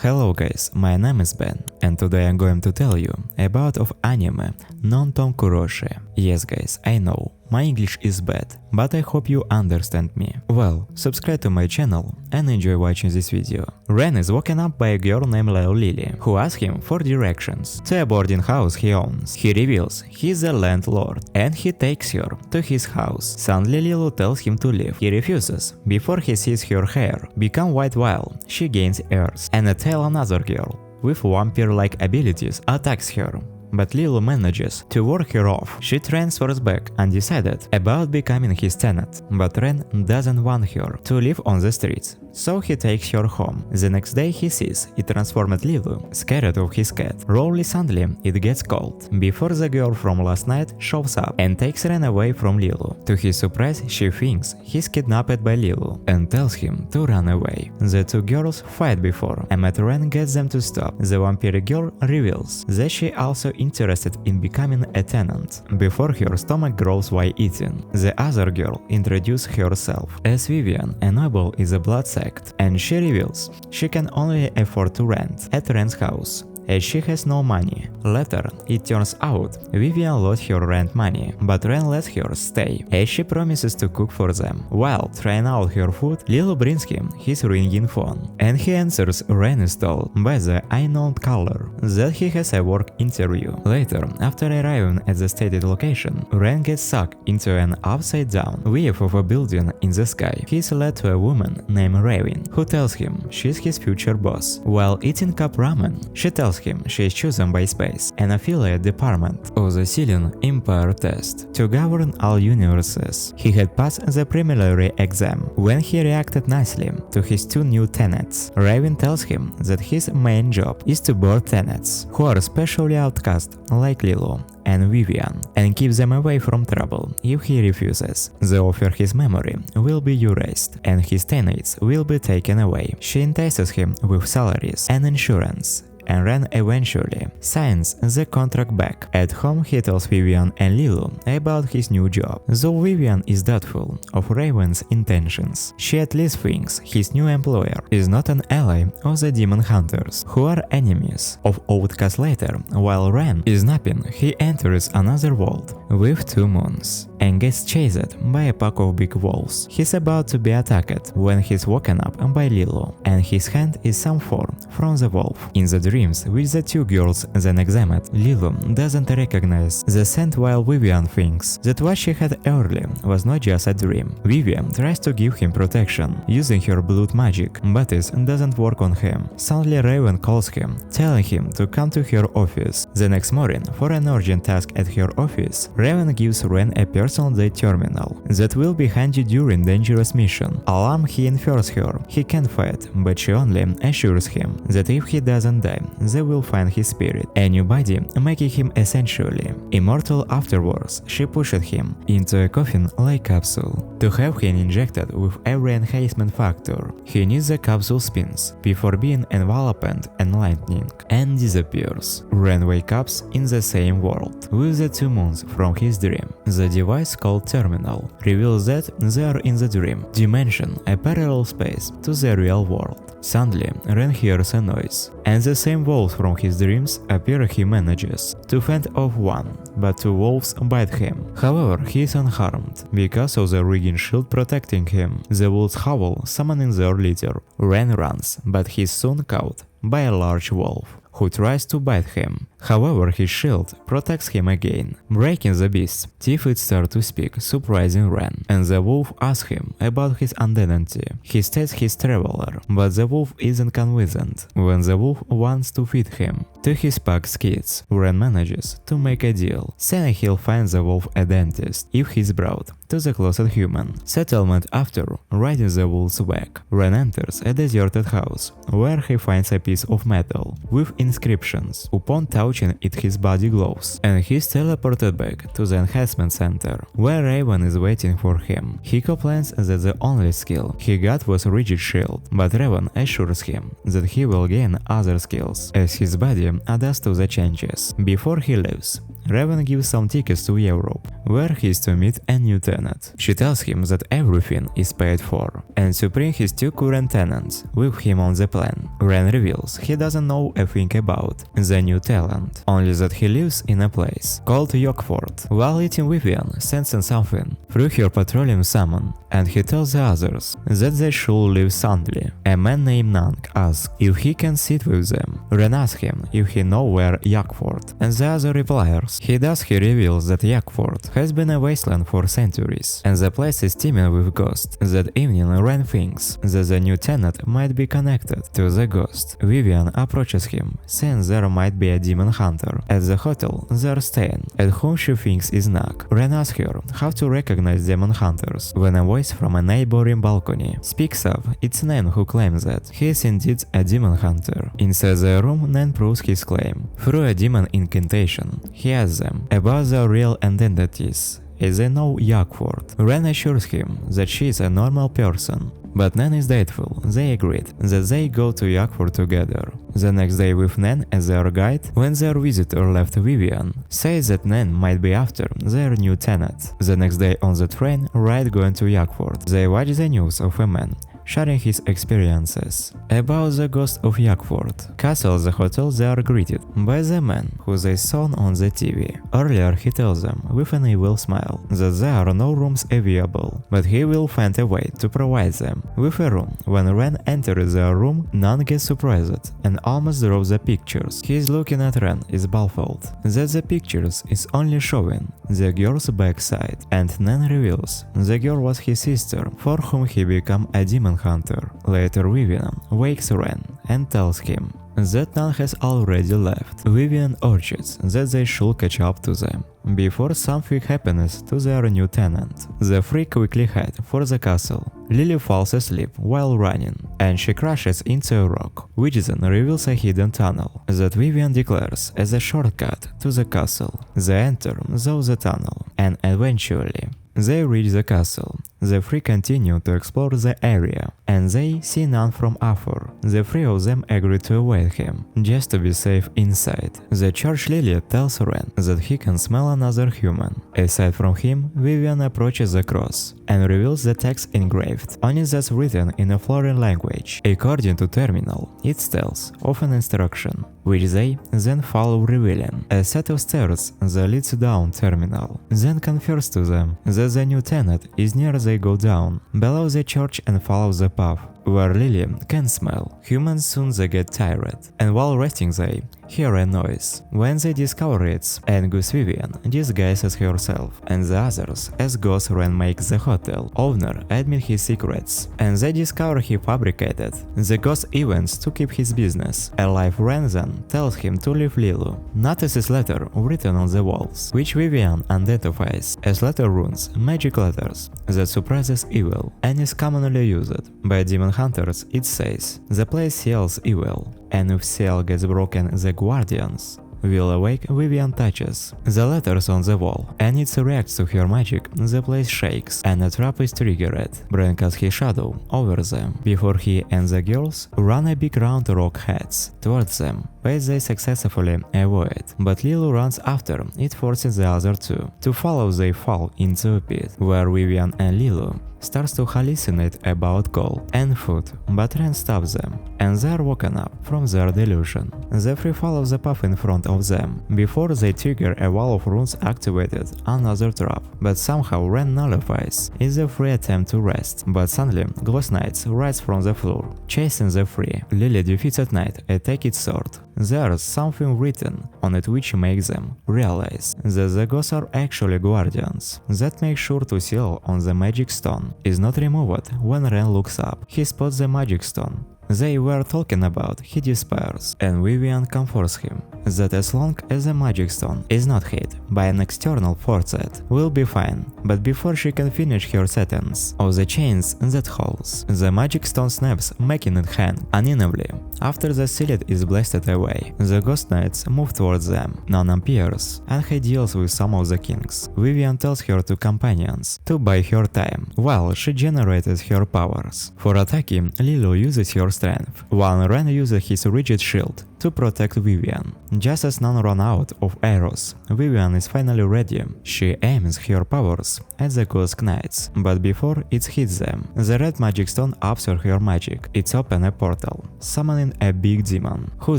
Hello guys, my name is Ben, and today I'm going to tell you about of anime non-tom kuroshi. Yes guys, I know, my English is bad, but I hope you understand me. Well, subscribe to my channel and enjoy watching this video. Ren is woken up by a girl named Lily, who asks him for directions to a boarding house he owns. He reveals he's the landlord, and he takes her to his house. Suddenly Lily tells him to leave. He refuses, before he sees her hair become white while she gains earth, and until another girl with vampire-like abilities attacks her. But Lily manages to work her off. She transfers back undecided about becoming his tenant, but Ren doesn't want her to live on the streets, so he takes her home. The next day he sees it transformed Lily, scared of his cat. Rolly suddenly it gets cold, before the girl from last night shows up and takes Ren away from Lily. To his surprise, she thinks he's kidnapped by Lily and tells him to run away. The two girls fight before, and Ren gets them to stop. The vampire girl reveals that she also interested in becoming a tenant, before her stomach grows while eating. The other girl introduces herself as Vivian, a noble in the blood sect, and she reveals she can only afford to rent at Ren's house, as she has no money. Later, it turns out Vivian lost her rent money, but Ren lets her stay, as she promises to cook for them. While trying out her food, Lily brings him his ringing phone, and he answers Ren is told by the unknown caller that he has a work interview. Later, after arriving at the stated location, Ren gets sucked into an upside-down view of a building in the sky. He is led to a woman named Raven, who tells him she's his future boss. While eating cup ramen, she tells him she is chosen by space, an affiliate department of the Ceiling Empire test to govern all universes. He had passed the preliminary exam when he reacted nicely to his two new tenants. Raven tells him that his main job is to board tenants who are specially outcast like Lily and Vivian, and keep them away from trouble. If he refuses, the offer his memory will be erased and his tenants will be taken away. She entices him with salaries and insurance, and Ren eventually signs the contract back. At home, he tells Vivian and Lily about his new job. Though Vivian is doubtful of Raven's intentions, she at least thinks his new employer is not an ally of the demon hunters, who are enemies of Outcast. Later, while Ren is napping, he enters another world with two moons and gets chased by a pack of big wolves. He's about to be attacked when he's woken up by Lily, and his hand is some form from the wolf. In the dreams which the two girls then examined, Lily doesn't recognize the scent, while Vivian thinks that what she had earlier was not just a dream. Vivian tries to give him protection using her blood magic, but this doesn't work on him. Suddenly Raven calls him, telling him to come to her office. The next morning, for an urgent task at her office, Raven gives Ren a personal day terminal that will be handy during dangerous mission. Alarm he infers her he can fight, but she only assures him that if he doesn't die, they will find his spirit, a new body, making him essentially immortal. Afterwards, she pushed him into a coffin-like capsule to have him injected with every enhancement factor. He needs the capsule spins before being enveloped in lightning and disappears. Ren wakes up in the same world with the two moons from his dream. The device called Terminal reveals that they are in the dream dimension, a parallel space to the real world. Suddenly, Ren hears a noise, and the same wolves from his dreams appear. He manages to fend off one, but two wolves bite him. However, he is unharmed because of the rigging shield protecting him. The wolves howl, summoning their leader. Ren runs, but he is soon caught by a large wolf who tries to bite him. However, his shield protects him again. Breaking the beast, teeth start to speak, surprising Ren, and the wolf asks him about his identity. He states he's traveler, but the wolf isn't convinced when the wolf wants to feed him to his pack's kids. Ren manages to make a deal, saying he'll find the wolf a dentist if he's brought to the closest human settlement. After riding the wolf's back, Ren enters a deserted house where he finds a piece of metal with inscriptions. Upon touching it, his body glows, and he's teleported back to the enhancement center, where Raven is waiting for him. He complains that the only skill he got was rigid shield, but Raven assures him that he will gain other skills as his body adjusts to the changes. Before he leaves, Raven gives some tickets to Europe, where he is to meet a new tenant. She tells him that everything is paid for, and to bring his 2 current tenants with him on the plan. Ren reveals he doesn't know a thing about the new talent, only that he lives in a place called Yockford. While eating, Vivian sensing something through her petroleum summon, and he tells the others that they should leave suddenly. A man named Nang asks if he can sit with them. Ren asks him if he knows where Yockford, and the other replies he does. He reveals that Yockford has been a wasteland for centuries, and the place is teeming with ghosts. That evening, Ren thinks that the new tenant might be connected to the ghost. Vivian approaches him, saying there might be a demon hunter at the hotel they're staying, at whom she thinks is Nag. Ren asks her how to recognize demon hunters when a voice from a neighboring balcony speaks up. It's Nan who claims that he is indeed a demon hunter. Inside the room, Nan proves his claim through a demon incantation. He asks them about their real identities, as they know Yockford. Ren assures him that she is a normal person, but Nan is doubtful. They agreed that they go to Yockford together. The next day, with Nan as their guide, when their visitor left, Vivian says that Nan might be after their new tenant. The next day on the train ride going to Yockford, they watch the news of a man sharing his experiences about the ghost of Yockford Castle. The hotel, they are greeted by the man who they saw on the TV. Earlier, he tells them with an evil smile that there are no rooms available, but he will find a way to provide them with a room. When Ren enters their room, Nan gets surprised and almost drops the pictures. He is looking at Ren is baffled that the pictures is only showing the girl's backside, and Nan reveals the girl was his sister, for whom he became a demon hunter. Later, Vivian wakes Ren and tells him that Nan has already left. Vivian urges that they should catch up to them before something happens to their new tenant. The three quickly head for the castle. Lily falls asleep while running, and she crashes into a rock, which then reveals a hidden tunnel that Vivian declares as a shortcut to the castle. They enter through the tunnel, and eventually they reach the castle. The three continue to explore the area, and they see none from afar. The three of them agree to await him, just to be safe inside. The church Lily tells Ren that he can smell another human. Aside from him, Vivian approaches the cross and reveals the text engraved on it that's written in a foreign language. According to Terminal, it tells of an instruction, which they then follow, revealing a set of stairs that leads down Terminal. Then confers to them that the new tenant is near. They go down below the church and follow the path where Lily can smell humans. Soon they get tired, and while resting they hear a noise. When they discover it, Angus Vivian disguises herself and the others as ghost. Ren makes the hotel owner admit his secrets, and they discover he fabricated the ghost events to keep his business alive. Ren then tells him to leave Lilu. Notices letter written on the walls, which Vivian identifies as letter runes, magic letters that suppresses evil, and is commonly used by demon hunters. It says the place seals evil, and if seal gets broken, the guardians will awake. Vivian touches the letters on the wall, and it reacts to her magic. The place shakes, and a trap is triggered. Bran casts his shadow over them before he and the girls run. A big round rock heads towards them, but they successfully avoid. But Lilu runs after. It forces the other two to follow. They fall into a pit where Vivian and Lilu starts to hallucinate about gold and food, but Ren stops them, and they are woken up from their delusion. The three follow the path in front of them before they trigger a wall of runes activated another trap, but somehow Ren nullifies it. The three attempt to rest, but suddenly Gloss Knights rise from the floor, chasing the three. Lily defeats at night, attack its sword. There's something written on it which makes them realize that the ghosts are actually guardians. That makes sure to seal on the magic stone is not removed. When Ren looks up, he spots the magic stone they were talking about. He despairs, and Vivian comforts him that as long as the magic stone is not hit by an external force, it will be fine. But before she can finish her sentence of the chains that holds, the magic stone snaps, making it hang unevenly. After the seal is blasted away, the ghost knights move towards them. None appears, and he deals with some of the kings. Vivian tells her two companions to buy her time while she generates her powers. For attacking, Lilu uses her strength, while Ren uses his rigid shield to protect Vivian. Just as none run out of arrows, Vivian is finally ready. She aims her powers at the Ghost Knights, but before it hits them, the red magic stone absorbs her magic. It opens a portal, summoning a big demon, who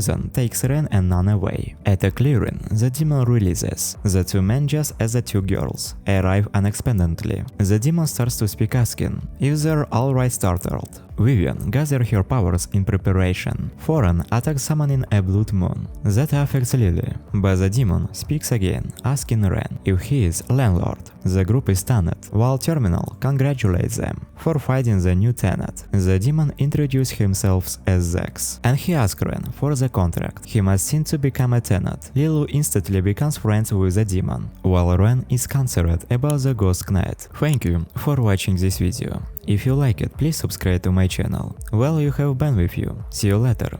then takes Ren and Nan away. At a clearing, the demon releases. The two men, just as the two girls, arrive unexpectedly. The demon starts to speak, asking if they're alright startled. Vivian gathers her powers in preparation for an attack, summoning a blood moon that affects Lily, but the demon speaks again, asking Ren if he is landlord. The group is stunned, while Terminal congratulates them for finding the new tenant. The demon introduces himself as Zex, and he asks Ren for the contract. He must seem to become a tenant. Lily instantly becomes friends with the demon, while Ren is concerned about the Ghost Knight. Thank you for watching this video. If you like it, please subscribe to my channel. Well, you have been with you. See you later.